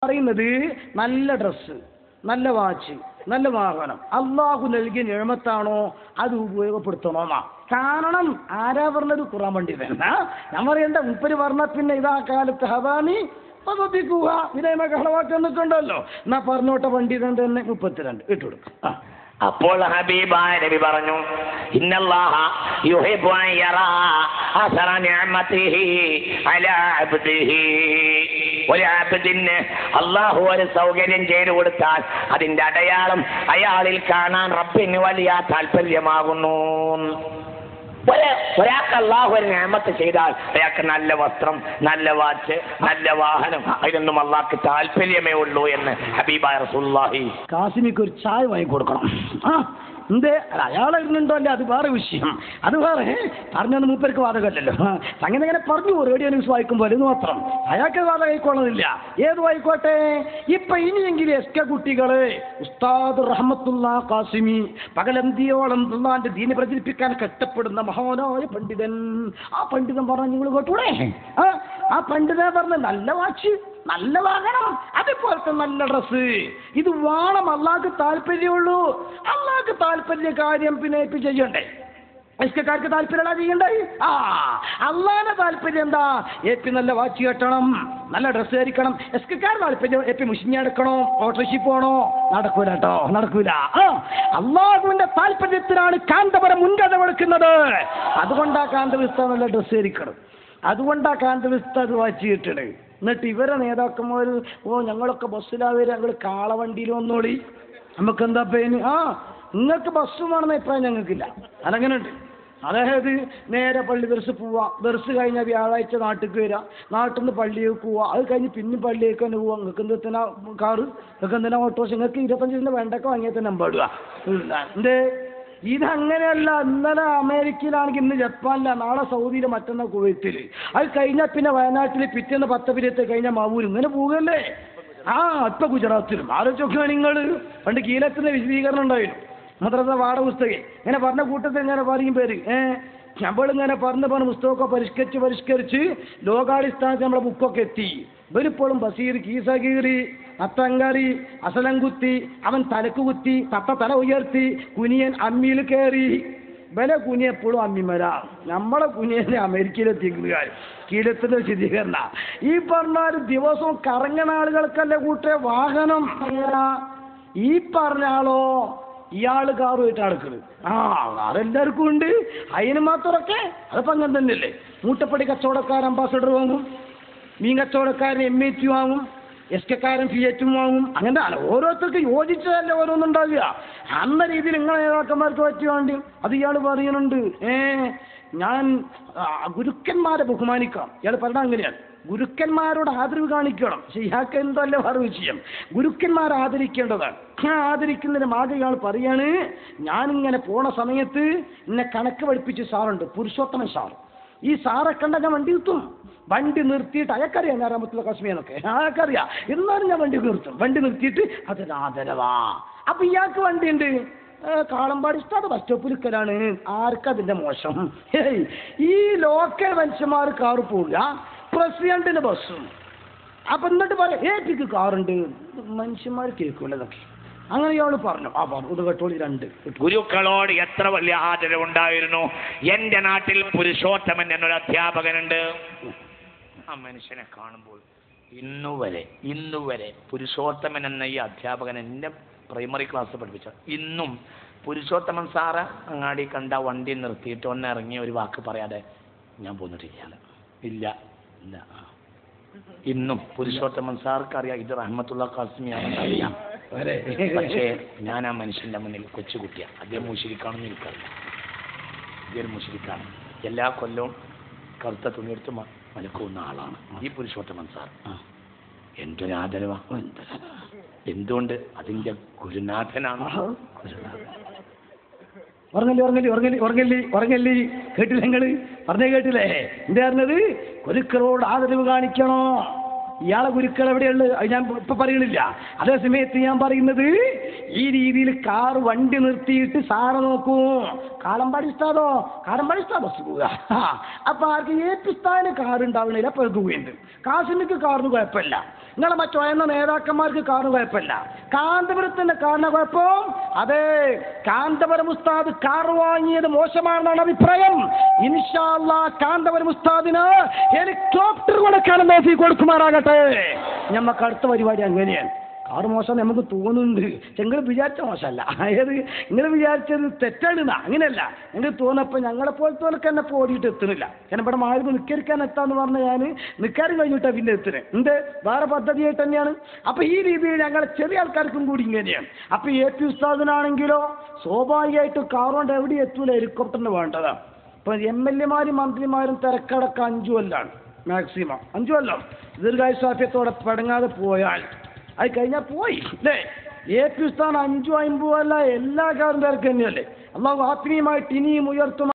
പറയുന്നത് നല്ല ഡ്രസ്സ്, നല്ല വാച്ച്, നല്ല വാഹനം അള്ളാഹു നൽകിയ നിഅമത്താണോ അത് ഉപയോഗപ്പെടുത്തണോന്നാ. കാരണം ആരാ പറഞ്ഞത്? ഖുർആൻ പണ്ഡിതൻ. ഞാൻ പറയണ്ട, മുപ്പര് പറഞ്ഞ പിന്നെ ഇതാ കാലത്ത് ഹവാനി പതിക്കുക വിനയമ കളവാക്കി നിൽക്കണ്ടല്ലോ. എന്നാ പറഞ്ഞോട്ടെ പണ്ഡിതൻ തന്നെ 32 ഇട്ടുകൊടുക്കും. അപ്പോൾ ഹബീബായ നബി പറഞ്ഞു, ഇന്നല്ലാഹ യുഹിബ്ബു അൻ യറാ അസറ നിഅമതിഹി അലാ അബ്ദിഹി. ഒരു അബ്ദിന് അല്ലാഹു ഒരു സൗകര്യം ചെയ്തു കൊടുത്താൽ അതിന്റെ അടയാളം അയാളിൽ കാണാൻ റബ്ബിന് വലിയ താല്പര്യമാകുന്നു. ഒരാൾക്ക് അല്ലാഹു ഒരു നിഅമത്ത് ചെയ്താൽ അയാൾക്ക് നല്ല വസ്ത്രം, നല്ല വാച്ച്, നല്ല വാഹനം, അതിനൊന്നും അല്ലാഹുക്ക് താല്പര്യമേ ഉള്ളൂ എന്ന് ഹബീബായ റസൂലുള്ളാഹി. കാസിമിക്ക് ഒരു ചായ വാങ്ങി കൊടുക്കണം. എന്തേ അയാളായിരുന്നുണ്ടോ അല്ലേ, അത് വേറെ വിഷയം, അത് വേറെ. പറഞ്ഞത് മൂപ്പർക്ക് വാദകമല്ലല്ലോ. അങ്ങനെ അങ്ങനെ പറഞ്ഞു റേഡിയോ ന്യൂസ് വായിക്കുമ്പോൾ ഇത് മാത്രം അയാൾക്ക് വാദം ആയിക്കൊള്ളുന്നില്ല. ഏത് വായിക്കോട്ടെ. ഇപ്പൊ ഇനിയെങ്കിലും SK കുട്ടികള് ഉസ്താദ് റഹ്മത്തുള്ള ഖാസിമി പകലന്തിയോളം അള്ളാന്റെ ദീനെ പ്രചരിപ്പിക്കാൻ കഷ്ടപ്പെടുന്ന മഹാനായ പണ്ഡിതൻ. ആ പണ്ഡിതൻ പറഞ്ഞ നിങ്ങൾ കേട്ടൂടെ? ആ പണ്ഡിതൻ പറഞ്ഞ നല്ല വാച്ച്, നല്ല വാഹനം, അതേപോലത്തെ നല്ല ഡ്രസ്സ്, ഇത് വേണം. അള്ളാഹ്ക്ക് താല്പര്യമുള്ളൂ. അള്ളാഹ്ക്ക് താല്പര്യ കാര്യം പിന്നെ ചെയ്യണ്ടേ? എസ്കക്കാർക്ക് താല്പര്യമുള്ള ചെയ്യണ്ടേ? അള്ളാഹിന്റെ താല്പര്യം എന്താ? നല്ല വാച്ച് കെട്ടണം, നല്ല ഡ്രസ്സ് ധരിക്കണം. എസ്കക്കാർ താല്പര്യം മുഷിഞ്ഞെടുക്കണോ, ഓട്ടോഷിപ്പ് പോകണോ? നടക്കൂല കേട്ടോ, നടക്കൂല. അള്ളാഹുവിന്റെ താല്പര്യത്തിനാണ് കാന്തപുരം മുൻഗണന കൊടുക്കുന്നത്. അതുകൊണ്ടാ കാന്തവിസ്ത നല്ല ഡ്രസ്സ് ധരിക്കണം, അതുകൊണ്ടാ കാന്തവിസ്ത അത് വാച്ച് കിട്ടണേ. എന്നിട്ട് ഇവരെ നേതാക്കന്മാർ ഞങ്ങളൊക്കെ ബസ്സിലാവര്, ഞങ്ങൾ കാളവണ്ടിയിൽ വന്നോളി, നമുക്കെന്താ പേന്? നിങ്ങൾക്ക് ബസ്സും വേണമെന്ന അഭിപ്രായം ഞങ്ങൾക്കില്ല. അതങ്ങനെ ഉണ്ട്. അതായത് നേരെ പള്ളി ദർസ് പോവാ, ദർസ് കഴിഞ്ഞാൽ വ്യാഴാഴ്ച നാട്ടിലേക്ക് വരാം, നാട്ടിൽ നിന്ന് പള്ളിയിലേക്ക് പോവാ, അത് കഴിഞ്ഞ് പിന്നെ പള്ളിയിലേക്ക് തന്നെ പോവാം. നിങ്ങൾക്ക് എന്തെത്തിനാ കാറ്, നിങ്ങൾക്ക് എന്തിനാ ഓട്ടോസ്, നിങ്ങൾക്ക് 25 വെണ്ടക്ക വാങ്ങിയാൽ തന്നെ നമ്പാടുക. എന്തേ ഇതങ്ങനെയല്ല. ഇന്നലെ അമേരിക്കയിലാണെങ്കിൽ ഇന്ന് ജപ്പാനില, നാളെ സൗദിയിൽ, മറ്റന്നാൾ കുവൈത്തിൽ, അത് കഴിഞ്ഞാൽ പിന്നെ വയനാട്ടിൽ, പിറ്റേന്ന് 10 കഴിഞ്ഞാൽ മാവൂരും, ഇങ്ങനെ പോവുകയല്ലേ. ഇപ്പൊ ഗുജറാത്തിലും ആലോചിച്ചൊക്കെ നിങ്ങൾ. പണ്ട് കീലത്തിന്റെ വിശദീകരണം ഉണ്ടായിരുന്നു, മദ്രസ പാഠപുസ്തകം ഇങ്ങനെ പറഞ്ഞ കൂട്ടത്തിൽ ഇങ്ങനെ പറയും പേര്. നമ്മളിങ്ങനെ പറഞ്ഞ് പുസ്തകമൊക്കെ പരിഷ്കരിച്ച് ലോകാടിസ്ഥാനത്ത് നമ്മളെ ബുക്കൊക്കെ എത്തി. ഇവരിപ്പോഴും ബസീർ, കീസഗീറി, അത്തങ്കറി, അസലംകുത്തി, അവൻ തലക്ക് കുത്തി, തല ഉയർത്തി, കുനിയൻ അമ്മിയിൽ കയറി. വില കുനിയെപ്പോഴും അമ്മിമര, നമ്മളെ കുനിയനെ അമേരിക്കയിലെത്തിക്കുന്ന കാര്യം കീഴത്തിന്റെ വിശദീകരണ. ഈ പറഞ്ഞാൽ ദിവസവും കറങ്ങണ ആളുകൾക്കല്ലേ കൂട്ടെ വാഹനം. ഈ പറഞ്ഞ ആളോ ഇയാള് കാറുമായിട്ട് നടക്കുന്നത്. അതെല്ലാവർക്കും ഉണ്ട്. അതിന് മാത്രമൊക്കെ അതിപ്പോ അങ്ങനെ തന്നെയല്ലേ. മൂട്ടപ്പടി കച്ചവടക്കാരൻ അംബാസഡർ വാങ്ങും, മീൻ കച്ചവടക്കാരൻ MAT വാങ്ങും, SKക്കാരൻ ഫിയറ്റും വാങ്ങും. അങ്ങനെ ഓരോരുത്തർക്ക് യോജിച്ചതല്ലേ ഓരോന്നുണ്ടാവുക. അന്ന രീതിയിൽ നിങ്ങളെ നേതാക്കന്മാർക്ക് പറ്റിയ വേണ്ടി അത് ഇയാൾ പറയുന്നുണ്ട്. ഞാൻ ഗുരുക്കന്മാരെ ബഹുമാനിക്കാം. ഇയാൾ പറഞ്ഞാൽ അങ്ങനെയാണ്, ഗുരുക്കന്മാരോട് ആദരവ് കാണിക്കണം. പക്ഷെ ഇയാൾക്ക് എന്തല്ല വേറെ വിഷയം, ഗുരുക്കന്മാരെ ആദരിക്കേണ്ടതാണ്. ആദരിക്കുന്നതിന് മാർഗ്ഗം ഇയാൾ പറയാണ്, ഞാനിങ്ങനെ പോണ സമയത്ത് എന്നെ കണക്ക് പഠിപ്പിച്ച സാറുണ്ട്, പുരുഷോത്തമൻ സാർ. ഈ സാറെ കണ്ട ഞാൻ വണ്ടി നിർത്തും. വണ്ടി നിർത്തിയിട്ട് അയാൾക്കറിയാം ഞാൻ റഹ്മത്തുള്ള ഖാസിമിയെന്നൊക്കെ, അയാൾക്കറിയാം. എന്നാലും ഞാൻ വണ്ടി നിർത്തും. വണ്ടി നിർത്തിയിട്ട് അതൊരു ആദരവാ. അപ്പൊ ഇയാൾക്ക് വണ്ടിയുണ്ട്, കാളമ്പാടി ഉസ്താദ് ബസ് സ്റ്റോപ്പിൽ നിൽക്കലാണ്. ആർക്കതിന്റെ മോശം? ഈ ലോക്കൽ മനുഷ്യന്മാർ കാറ് പോവില്ല, പ്രസിഡന്റിന് ബസ്സും. അപ്പൊ എന്നിട്ട് പറയാം APക്ക് കാറുണ്ട്, മനുഷ്യന്മാർ കേൾക്കൂലതൊക്കെ. അങ്ങനെ ഇയാൾ പറഞ്ഞു. ഇത് കേട്ടോളി. 2 ഗുരുക്കളോട് എത്ര വലിയ ആദരവുണ്ടായിരുന്നു. എന്റെ നാട്ടിൽ പുരുഷോത്തമൻ എന്നൊരു അധ്യാപകനുണ്ട്. ആ മനുഷ്യനെ കാണുമ്പോൾ ഇന്നുവരെ പുരുഷോത്തമൻ എന്ന ഈ അധ്യാപകൻ എന്നെ പ്രൈമറി ക്ലാസ് പഠിപ്പിച്ച, ഇന്നും പുരുഷോത്തമൻ സാറ് അങ്ങാടി കണ്ട വണ്ടി നിർത്തിയിട്ട് ഒന്ന് ഇറങ്ങി ഒരു വാക്ക് പറയാതെ ഞാൻ പോന്നിട്ടില്ല. ഇല്ല. ഇന്നും പുരുഷോത്തമൻ സാർക്ക് അറിയാം ഇത് റഹ്മത്തുള്ള ഖാസിമിയാണെന്ന് അറിയാം. പക്ഷേ ഞാൻ ആ മനുഷ്യന്റെ മുന്നിൽ കൊച്ചുകുട്ടിയാണ്. അദ്ദേഹം മുശ്രിക്കാണെന്ന് എനിക്കറിയാം. ഇതൊരു മുശ്രിക്കാണ്. എല്ലാ കൊല്ലവും കറുത്ത തുണിയെടുത്ത് മലക്കുന്ന ആളാണ് ഈ പുരുഷോത്തമൻ സാർ. എന്തൊരു ആദരവാ. എന്തുകൊണ്ട്? അതിന്റെ ഗുരുനാഥനാണ്. ഉറങ്ങല്ലി കേട്ടില്ല? നിങ്ങള് പറഞ്ഞേ കേട്ടില്ലേ? എന്താ പറഞ്ഞത്? ഗുരുക്കളോട് ആദരവ് കാണിക്കണോ. ഇയാളെ ഗുരുക്കൾ എവിടെയുള്ളത് അത് ഞാൻ ഇപ്പൊ പറയണില്ല. അതേ സമയത്ത് ഞാൻ പറയുന്നത് ഈ രീതിയിൽ വണ്ടി നിർത്തിയിട്ട് സാറ് നോക്കൂ, കാടമ്പാടി ഉസ്താദോ സുഖ. അപ്പൊ ആർക്ക് ഏപ്പിസ്ഥാന് കാറുണ്ടാവണില്ല, അപ്പൊ പോയിട്ടുണ്ട്. കാസിമിക്ക് കാറിന് കുഴപ്പമില്ല, നിങ്ങളെ മറ്റോ എന്ന നേതാക്കന്മാർക്ക് കാറിന് കുഴപ്പമില്ല. കാന്തപുരത്തിന്റെ കാറിന് കുഴപ്പം, അതെ കാന്തപുരം ഉസ്താദ് കാർ വാങ്ങിയത് മോശമാണെന്നാണ് അഭിപ്രായം. ഇൻഷാ അല്ലാഹ് കാന്തപുരം ഉസ്താദിന് ഹെലികോപ്റ്റർ കൊടുക്കാൻ നോക്കി കൊടുക്കുമാറാകട്ടെ. ഞമ്മക്ക് അടുത്ത പരിപാടി അങ്ങനെയാണ്. കാറ് മോശം നമുക്ക് തോന്നുന്നുണ്ട്, നിങ്ങൾ വിചാരിച്ച മോശമല്ല. അതായത് നിങ്ങൾ വിചാരിച്ചത് തെറ്റാണെന്നാ, അങ്ങനെയല്ല. നിങ്ങൾക്ക് തോന്നപ്പോൾ ഞങ്ങളെപ്പോലത്തോലൊക്കെ തന്നെ ഓടിയിട്ട് എത്തുന്നില്ല. കാരണം ഇവിടെ മാർക്ക് നിൽക്കരിക്കാൻ എത്താന്ന് പറഞ്ഞാൽ ഞാൻ നിൽക്കാനും കഴിഞ്ഞിട്ടാണ് പിന്നെ എത്തുന്നത്. എന്ത് വേറെ പദ്ധതിയായിട്ട് തന്നെയാണ്. അപ്പം ഈ രീതിയിൽ ഞങ്ങൾ ചെറിയ ആൾക്കാർക്കും കൂടി ഇങ്ങനെയാണ്. അപ്പം AP ഉസ്താദിനാണെങ്കിലോ സ്വാഭാവികമായിട്ടും കാറുകൊണ്ട് എവിടെ എത്തൂല, ഹെലികോപ്റ്ററിന് വേണ്ടതാണ്. ഇപ്പം MLA മാരും മന്ത്രിമാരും തിരക്കടക്കം 5 കൊല്ലാണ് മാക്സിമം, 5 കൊല്ലം ദീർഘായുസ്വാഫ്യത്തോടെ പടങ്ങാതെ പോയാൽ അത് കഴിഞ്ഞാൽ പോയി അല്ലേ. AP ഉസ്താദ് 5 50 അല്ല, എല്ലാ കാറും തിരക്ക് തന്നെയല്ലേ. അള്ളാഹു ആത്മീയമായിട്ട് ഇനിയും ഉയർത്തും.